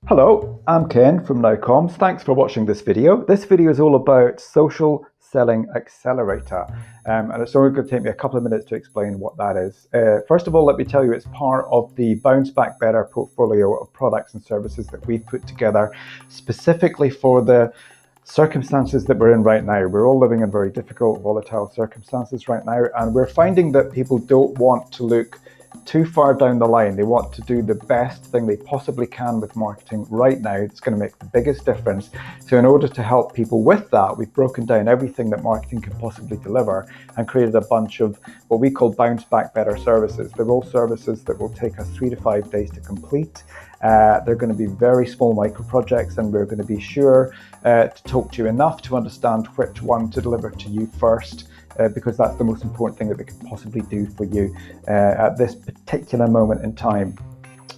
Hello, I'm Ken from NowComms. Thanks for watching this video. This video is all about social selling accelerator, and it's only going to take me a couple of minutes to explain what that is. First of all, let me tell you it's part of the Bounce Back Better portfolio of products and services that we've put together specifically for the circumstances that we're in right now. We're all living in very difficult, volatile circumstances right now, and we're finding that people don't want to look too far down the line. They want to do the best thing they possibly can with marketing right now. It's going to make the biggest difference. So in order to help people with that, we've broken down everything that marketing can possibly deliver and created a bunch of what we call Bounce Back Better services. They're all services that will take us 3 to 5 days to complete. They're going to be very small micro projects, and we're going to be sure to talk to you enough to understand which one to deliver to you first, because that's the most important thing that we could possibly do for you at this particular moment in time.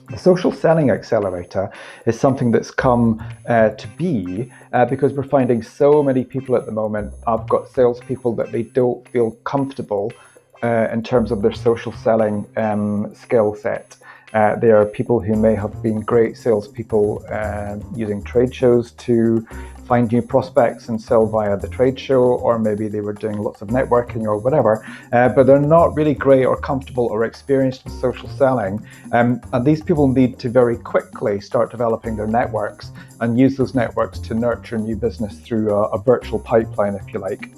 The social selling accelerator is something that's come to be because we're finding so many people at the moment. I've got salespeople that they don't feel comfortable in terms of their social selling skill set. There are people who may have been great salespeople using trade shows to find new prospects and sell via the trade show, or maybe they were doing lots of networking or whatever, but they're not really great or comfortable or experienced in social selling. And these people need to very quickly start developing their networks and use those networks to nurture new business through a virtual pipeline, if you like.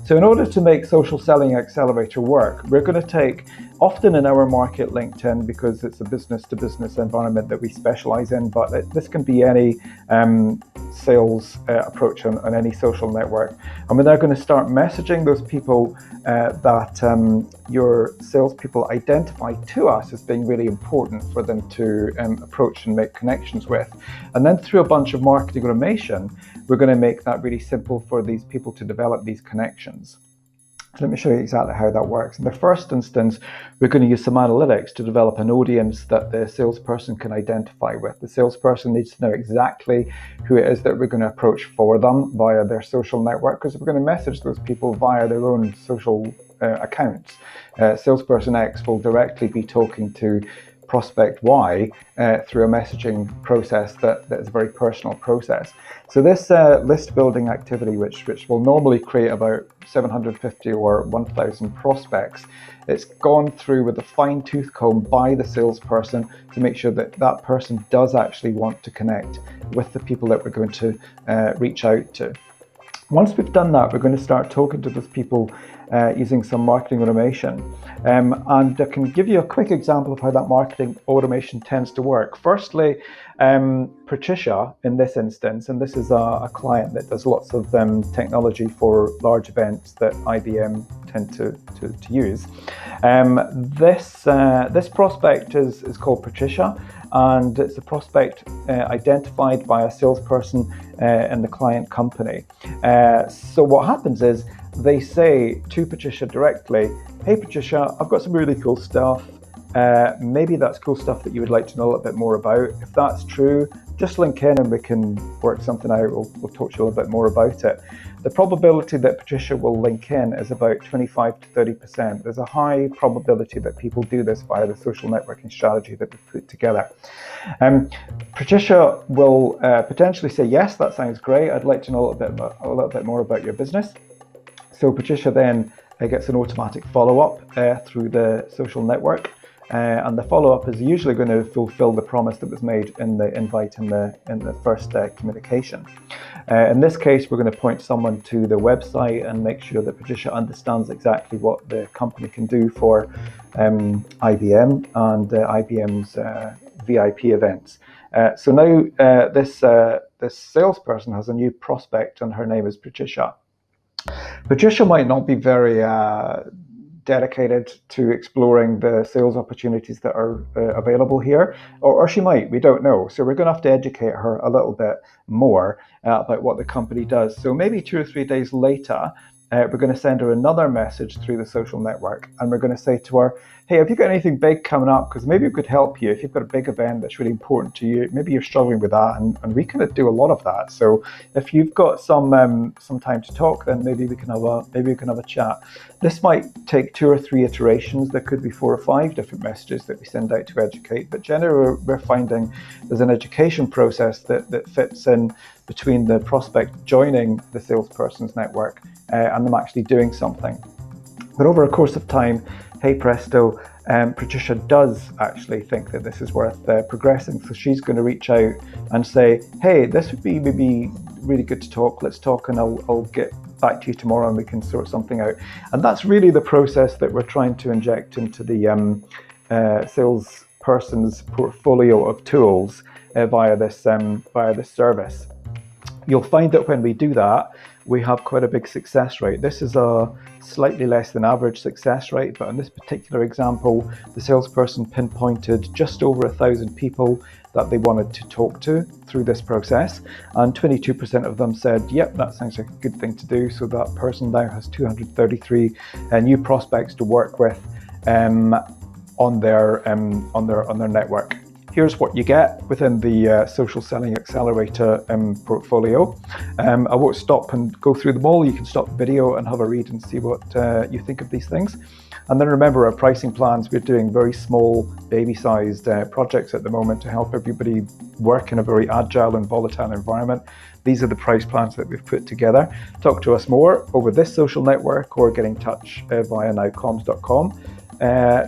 So in order to make social selling accelerator work, we're going to take, often in our market, LinkedIn, because it's a business-to-business environment that we specialize in, but this can be any sales approach on any social network. And we're now going to start messaging those people that your salespeople identify to us as being really important for them to approach and make connections with. And then through a bunch of marketing automation, we're going to make that really simple for these people to develop these connections. So let me show you exactly how that works. In the first instance, we're going to use some analytics to develop an audience that the salesperson can identify with. The salesperson needs to know exactly who it is that we're going to approach for them via their social network, because we're going to message those people via their own social accounts. Salesperson X will directly be talking to prospect Y through a messaging process that is a very personal process. So this list building activity, which will normally create about 750 or 1,000 prospects, it's gone through with a fine-tooth comb by the salesperson to make sure that that person does actually want to connect with the people that we're going to reach out to. Once we've done that, we're going to start talking to those people using some marketing automation. And I can give you a quick example of how that marketing automation tends to work. Firstly, Patricia, in this instance, and this is a client that does lots of technology for large events that IBM tend to use. This prospect is called Patricia, and it's a prospect identified by a salesperson in the client company. So what happens is they say to Patricia directly, "Hey Patricia, I've got some really cool stuff. Maybe that's cool stuff that you would like to know a little bit more about. If that's true, just link in and we can work something out. We'll talk to you a little bit more about it." The probability that Patricia will link in is about 25 to 30%. There's a high probability that people do this via the social networking strategy that we've put together. Patricia will potentially say, "Yes, that sounds great. I'd like to know a little bit more about your business." So Patricia then gets an automatic follow-up through the social network. And the follow-up is usually going to fulfill the promise that was made in the invite in the first communication. In this case, we're going to point someone to the website and make sure that Patricia understands exactly what the company can do for IBM and IBM's VIP events. So now this salesperson has a new prospect, and her name is Patricia. Patricia might not be very dedicated to exploring the sales opportunities that are available here, or she might, we don't know. So we're going to have to educate her a little bit more about what the company does. So maybe 2 or 3 days later, we're going to send her another message through the social network, and we're going to say to her, hey, have you got anything big coming up? Because maybe we could help you. If you've got a big event that's really important to you, maybe you're struggling with that, and we kind of do a lot of that. So if you've got some time to talk, then maybe we can have a chat. This might take 2 or 3 iterations. There could be 4 or 5 different messages that we send out to educate. But generally, we're finding there's an education process that fits in between the prospect joining the salesperson's network and them actually doing something. But over a course of time, hey presto, Patricia does actually think that this is worth progressing. So she's going to reach out and say, hey, this would be maybe really good to talk. Let's talk, and I'll get back to you tomorrow and we can sort something out. And that's really the process that we're trying to inject into the salesperson's portfolio of tools via this service. You'll find that when we do that, we have quite a big success rate. This is a slightly less than average success rate, but in this particular example, the salesperson pinpointed just over 1,000 people that they wanted to talk to through this process, and 22% of them said, yep, that sounds like a good thing to do. So that person now has 233 new prospects to work with on their network. Here's what you get within the Social Selling Accelerator portfolio. I won't stop and go through them all. You can stop the video and have a read and see what you think of these things. And then remember our pricing plans. We're doing very small, baby-sized projects at the moment to help everybody work in a very agile and volatile environment. These are the price plans that we've put together. Talk to us more over this social network or get in touch via nowcoms.com.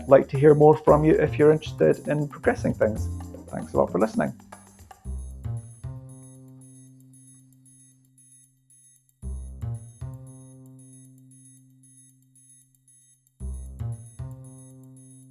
Like to hear more from you if you're interested in progressing things. Thanks a lot for listening.